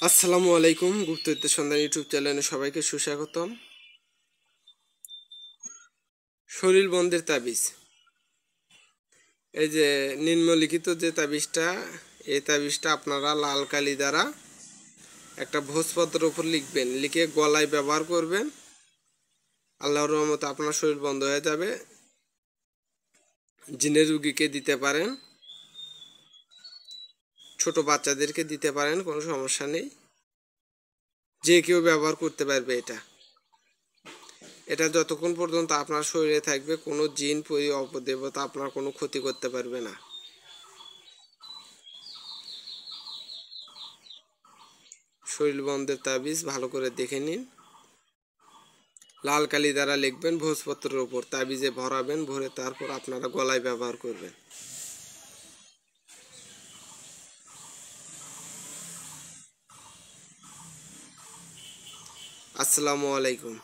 আসসালামু আলাইকুম। গুপ্তবিদ্যা সন্ধান ইউটিউব চ্যানেলে সবাইকে সুস্বাগতম। শরীর বন্ধের তাবিজ, এই যে নিম্নলিখিত যে তাবিজটা, এই তাবিজটা আপনারা লাল কালি দ্বারা একটা ভোজপত্রের উপর লিখবেন, লিখে গলায় ব্যবহার করবেন। আল্লাহর রহমতে আপনার শরীর বন্ধ হয়ে যাবে। জিনের রুগীকে দিতে পারেন, ছোট বাচ্চাদেরকে দিতে পারেন, কোনো সমস্যা নেই, যে কেউ ব্যবহার করতে পারবে। এটা যতক্ষণ পর্যন্ত আপনার শরীরে থাকবে, কোনো জিন পরি অপদেবতা আপনার কোনো ক্ষতি করতে পারবে না। শরীর বন্ধের তাবিজ ভালো করে দেখে নিন। লাল কালি দ্বারা লিখবেন ভোজপত্রের উপর, তাবিজে ভরাবেন, ভরে তারপর আপনারা গলায় ব্যবহার করবেন। আসসালামু আলাইকুম।